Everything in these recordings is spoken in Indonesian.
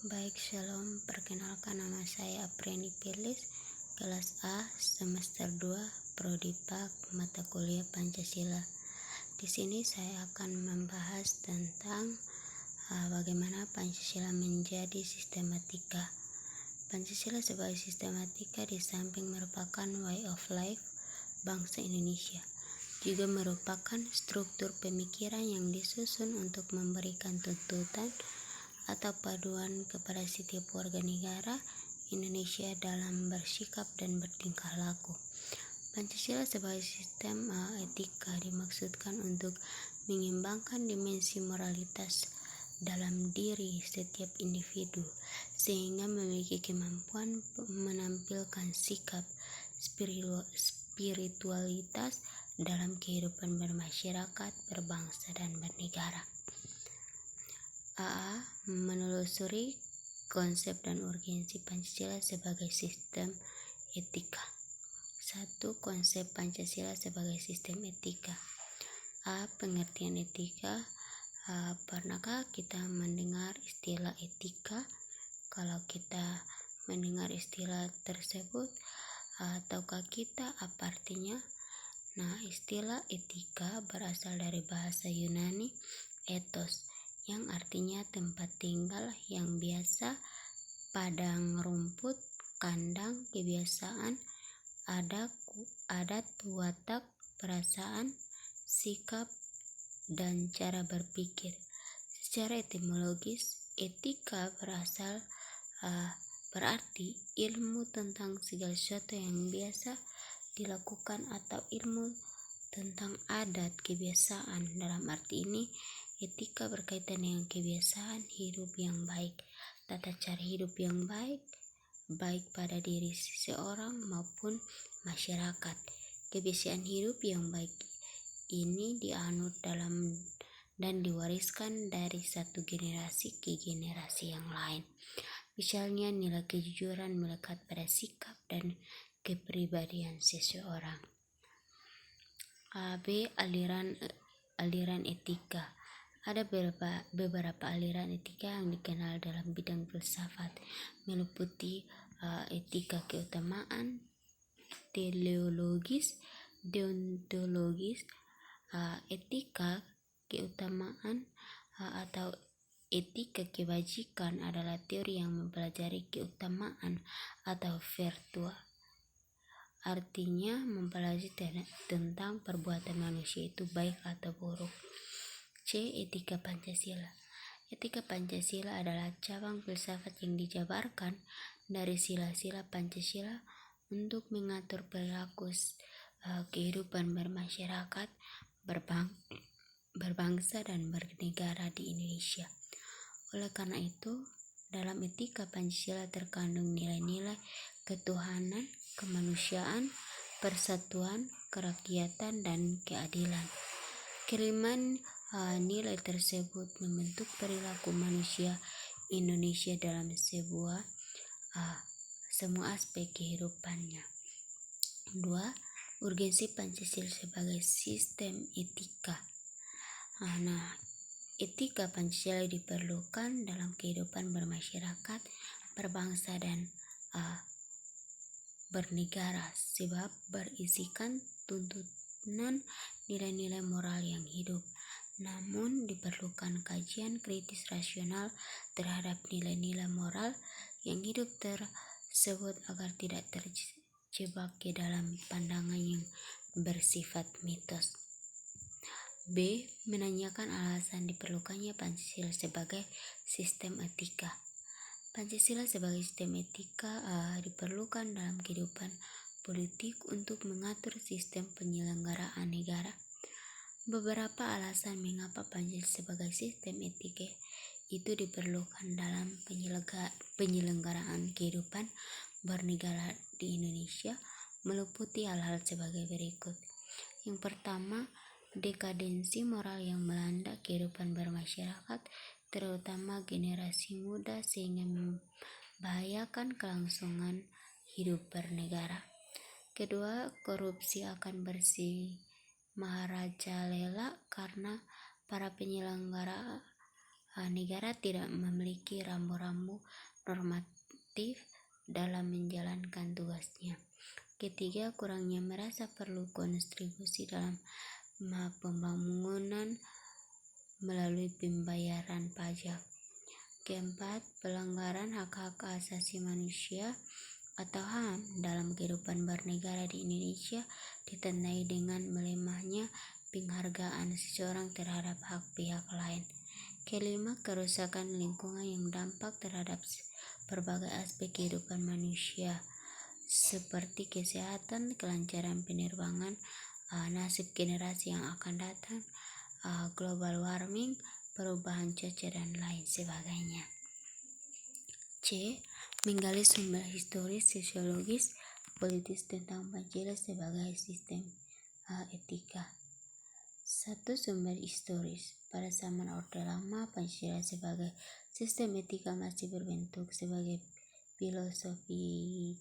Baik, shalom. Perkenalkan, nama saya Apreni Pirlis, kelas A, semester 2, Prodi Pak, mata kuliah Pancasila. Di sini saya akan membahas tentang bagaimana Pancasila menjadi sistematika. Pancasila sebagai sistematika di samping merupakan way of life bangsa Indonesia, juga merupakan struktur pemikiran yang disusun untuk memberikan tuntutan atau paduan kepada setiap warga negara Indonesia dalam bersikap dan bertingkah laku. Pancasila sebagai sistem etika dimaksudkan untuk mengimbangkan dimensi moralitas dalam diri setiap individu sehingga memiliki kemampuan menampilkan sikap spiritualitas dalam kehidupan bermasyarakat, berbangsa, dan bernegara. AA menelusuri konsep dan urgensi Pancasila sebagai sistem etika. 1. Konsep Pancasila sebagai sistem etika. A. Pengertian etika. Pernahkah kita mendengar istilah etika? Kalau kita mendengar istilah tersebut, tahukah kita apa artinya? Nah, istilah etika berasal dari bahasa Yunani ethos, yang artinya tempat tinggal yang biasa, padang rumput, kandang, kebiasaan, adat, watak, perasaan, sikap, dan cara berpikir. Secara etimologis, etika berarti ilmu tentang segala sesuatu yang biasa dilakukan atau ilmu tentang adat, kebiasaan. Dalam arti ini, etika berkaitan dengan kebiasaan hidup yang baik, tata cara hidup yang baik pada diri seseorang maupun masyarakat. Kebiasaan hidup yang baik ini dianut dalam dan diwariskan dari satu generasi ke generasi yang lain. Misalnya, nilai kejujuran melekat pada sikap dan kepribadian seseorang. B. Aliran etika. Ada beberapa aliran etika yang dikenal dalam bidang filsafat, meliputi etika keutamaan, teleologis, deontologis. Etika keutamaan atau etika kebajikan adalah teori yang mempelajari keutamaan atau virtue. Artinya mempelajari tentang perbuatan manusia itu baik atau buruk. C. Etika Pancasila. Etika Pancasila adalah cabang filsafat yang dijabarkan dari sila-sila Pancasila untuk mengatur perilaku kehidupan bermasyarakat, berbangsa, dan bernegara di Indonesia. Oleh karena itu, dalam etika Pancasila terkandung nilai-nilai ketuhanan, kemanusiaan, persatuan, kerakyatan, dan keadilan. Kelima nilai tersebut membentuk perilaku manusia Indonesia dalam semua aspek kehidupannya. 2. Urgensi Pancasila sebagai sistem etika. Etika Pancasila diperlukan dalam kehidupan bermasyarakat, berbangsa, dan bernegara sebab berisikan tuntunan nilai-nilai moral yang hidup. Namun diperlukan kajian kritis rasional terhadap nilai-nilai moral yang hidup tersebut agar tidak terjebak ke dalam pandangan yang bersifat mitos. B. Menanyakan alasan diperlukannya Pancasila sebagai sistem etika. Pancasila sebagai sistem etika diperlukan dalam kehidupan politik untuk mengatur sistem penyelenggaraan negara. Beberapa alasan mengapa Pancasila sebagai sistem etika itu diperlukan dalam penyelenggaraan kehidupan bernegara di Indonesia meliputi hal-hal sebagai berikut. Yang pertama, dekadensi moral yang melanda kehidupan bermasyarakat, terutama generasi muda, sehingga membahayakan kelangsungan hidup bernegara. Kedua, korupsi akan merajalela karena para penyelenggara negara tidak memiliki rambu-rambu normatif dalam menjalankan tugasnya. Ketiga, kurangnya merasa perlu kontribusi dalam pembangunan melalui pembayaran pajak. Keempat, pelanggaran hak-hak asasi manusia atau HAM dalam kehidupan bernegara di Indonesia ditandai dengan melemahnya penghargaan seseorang terhadap hak pihak lain. Kelima, kerusakan lingkungan yang dampak terhadap berbagai aspek kehidupan manusia seperti kesehatan, kelancaran penerbangan, nasib generasi yang akan datang, global warming, perubahan cuaca dan lain sebagainya. C. Menggali sumber historis, sosiologis, politis tentang Pancasila sebagai sistem etika. 1. Sumber historis. Pada zaman Orde Lama, Pancasila sebagai sistem etika masih berbentuk sebagai filosofi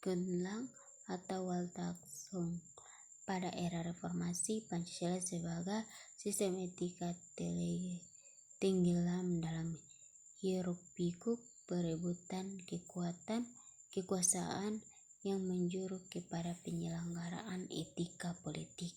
gemilang atau Weltanschauung. Pada era reformasi, Pancasila sebagai sistem etika tenggelam dalam hiruk-pikuk perebutan kekuasaan yang menjuruk kepada penyelenggaraan etika politik.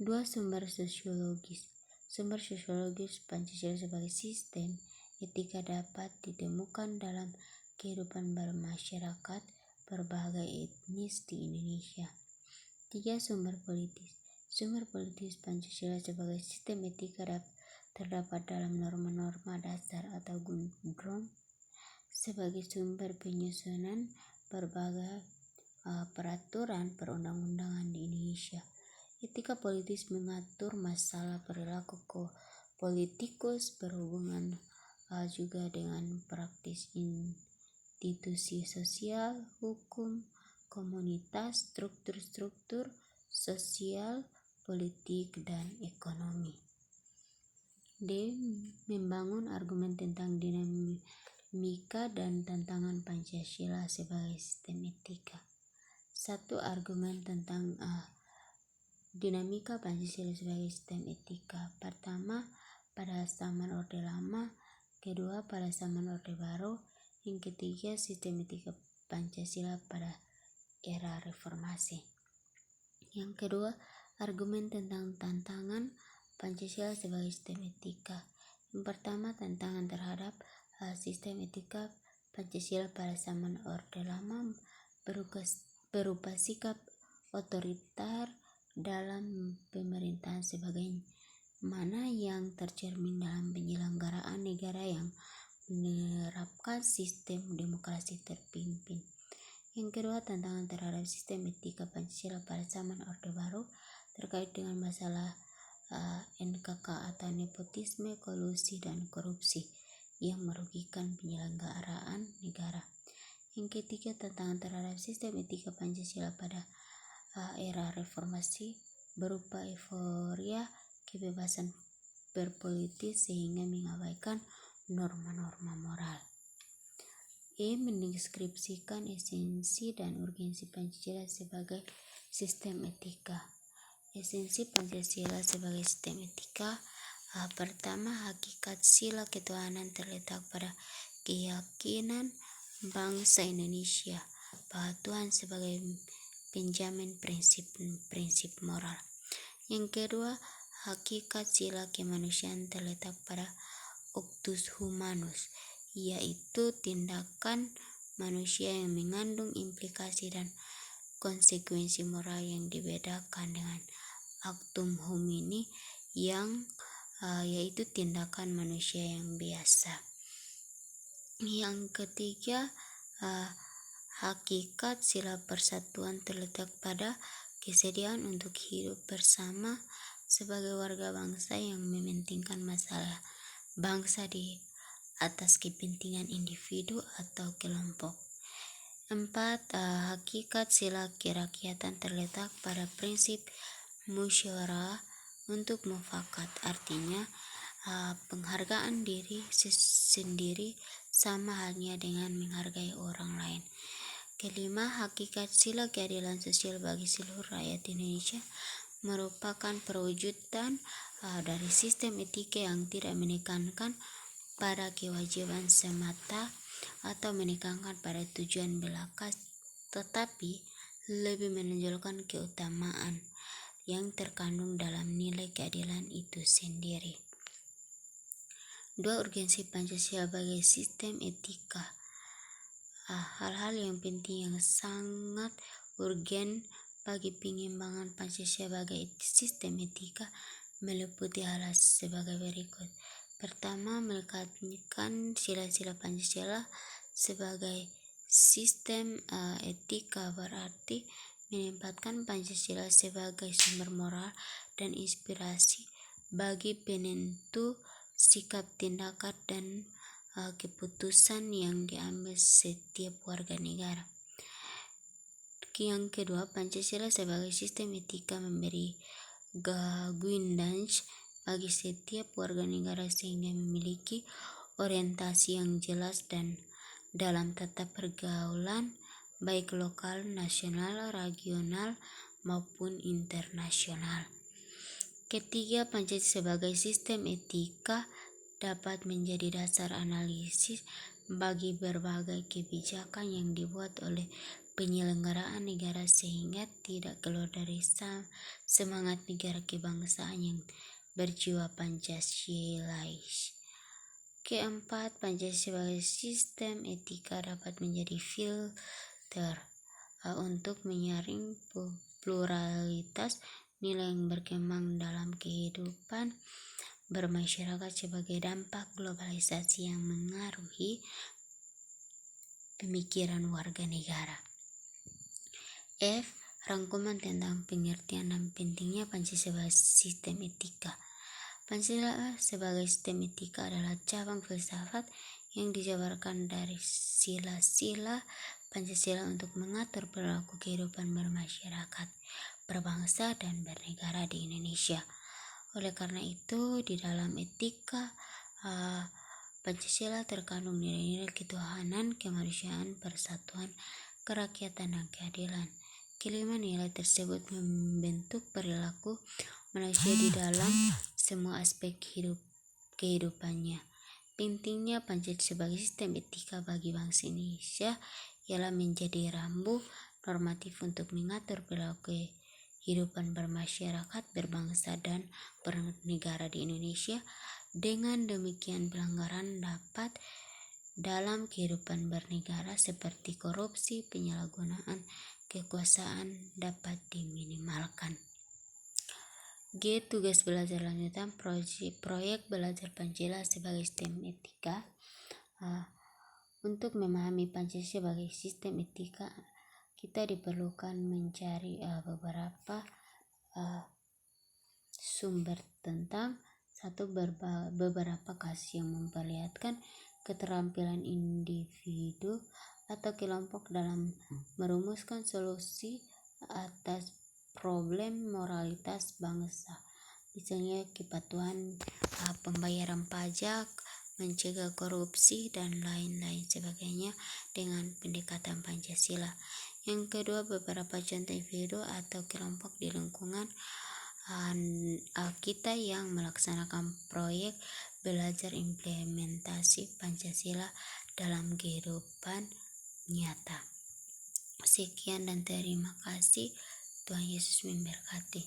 2. Sumber sosiologis. Sumber sosiologis Pancasila sebagai sistem etika dapat ditemukan dalam kehidupan bermasyarakat berbagai etnis di Indonesia. 3. Sumber politis. Sumber politis Pancasila sebagai sistem etika terdapat dalam norma-norma dasar atau gundrom sebagai sumber penyusunan berbagai peraturan perundang-undangan di Indonesia. Etika politis mengatur masalah perilaku politikus berhubungan juga dengan praktis institusi sosial, hukum, komunitas, struktur sosial, politik, dan ekonomi. D. Membangun argumen tentang dinamika dan tantangan Pancasila sebagai sistem etika. 1. Argumen tentang dinamika Pancasila sebagai sistem etika. Pertama, pada zaman Orde Lama. Kedua, pada zaman Orde Baru. Yang ketiga, sistem etika Pancasila pada era reformasi. Yang kedua, argumen tentang tantangan Pancasila sebagai sistem etika. Yang pertama, tantangan terhadap sistem etika Pancasila pada zaman Orde Lama berupa sikap otoriter dalam pemerintahan sebagaimana yang tercermin dalam penyelenggaraan negara yang menerapkan sistem demokrasi terpimpin. Yang kedua, tantangan terhadap sistem etika Pancasila pada zaman Orde Baru terkait dengan masalah NKK atau nepotisme, kolusi, dan korupsi yang merugikan penyelenggaraan negara. Yang ketiga, tantangan terhadap sistem etika Pancasila pada era reformasi berupa euforia kebebasan berpolitik sehingga mengabaikan norma-norma moral. E. Mendeskripsikan esensi dan urgensi Pancasila sebagai sistem etika. Esensi Pancasila sebagai sistem etika. Pertama, hakikat sila ketuhanan terletak pada keyakinan bangsa Indonesia bahwa Tuhan sebagai penjamin prinsip moral. Yang kedua, hakikat sila kemanusiaan terletak pada octus humanus, yaitu tindakan manusia yang mengandung implikasi dan konsekuensi moral yang dibedakan dengan actum homini yang yaitu tindakan manusia yang biasa. Yang ketiga, hakikat sila persatuan terletak pada kesediaan untuk hidup bersama sebagai warga bangsa yang mementingkan masalah bangsa di atas kepentingan individu atau kelompok. 4. Hakikat sila kerakyatan terletak pada prinsip musyawarah untuk mufakat, artinya penghargaan diri sendiri sama halnya dengan menghargai orang lain. Kelima, hakikat sila keadilan sosial bagi seluruh rakyat Indonesia merupakan perwujudan dari sistem etika yang tidak menekankan pada kewajiban semata atau menekankan pada tujuan belaka, tetapi lebih menonjolkan keutamaan yang terkandung dalam nilai keadilan itu sendiri. 2. Urgensi Pancasila sebagai sistem etika. Hal-hal yang penting yang sangat urgen bagi pengembangan Pancasila sebagai sistem etika meliputi hal sebagai berikut. Pertama, menekankan sila-sila Pancasila sebagai sistem etika berarti menempatkan Pancasila sebagai sumber moral dan inspirasi bagi penentu sikap, tindakan, dan keputusan yang diambil setiap warga negara. Yang kedua, Pancasila sebagai sistem etika memberi guidance bagi setiap warga negara sehingga memiliki orientasi yang jelas dan dalam tata pergaulan baik lokal, nasional, regional, maupun internasional. Ketiga, Pancasila sebagai sistem etika dapat menjadi dasar analisis bagi berbagai kebijakan yang dibuat oleh penyelenggaraan negara sehingga tidak keluar dari semangat negara kebangsaan yang berjiwa Pancasilais. Keempat, Pancasila sebagai sistem etika dapat menjadi filter untuk menyaring pluralitas nilai yang berkembang dalam kehidupan bermasyarakat sebagai dampak globalisasi yang mengaruhi pemikiran warga negara. F. Rangkuman tentang pengertian dan pentingnya Pancasila sebagai sistem etika. Pancasila sebagai sistem etika adalah cabang filsafat yang dijabarkan dari sila-sila Pancasila untuk mengatur perilaku kehidupan bermasyarakat, berbangsa, dan bernegara di Indonesia. Oleh karena itu, di dalam etika Pancasila terkandung nilai-nilai ketuhanan, kemanusiaan, persatuan, kerakyatan, dan keadilan. Kelima, nilai tersebut membentuk perilaku manusia di dalam semua aspek kehidupannya. Pentingnya Pancasila sebagai sistem etika bagi bangsa Indonesia ialah menjadi rambu normatif untuk mengatur perilaku kehidupan bermasyarakat, berbangsa, dan bernegara di Indonesia. Dengan demikian, pelanggaran dapat dalam kehidupan bernegara seperti korupsi, penyalahgunaan kekuasaan dapat diminimalkan. G. Tugas belajar lanjutan proyek belajar Pancasila sebagai sistem etika. Untuk memahami Pancasila sebagai sistem etika, kita diperlukan mencari beberapa sumber tentang beberapa kasus yang memperlihatkan keterampilan individu atau kelompok dalam merumuskan solusi atas problem moralitas bangsa, misalnya kepatuhan pembayaran pajak, mencegah korupsi, dan lain-lain sebagainya dengan pendekatan Pancasila. Yang kedua, beberapa contoh individu atau kelompok di lingkungan kita yang melaksanakan proyek belajar implementasi Pancasila dalam kehidupan nyata. Sekian dan terima kasih. Tuhan Yesus memberkati.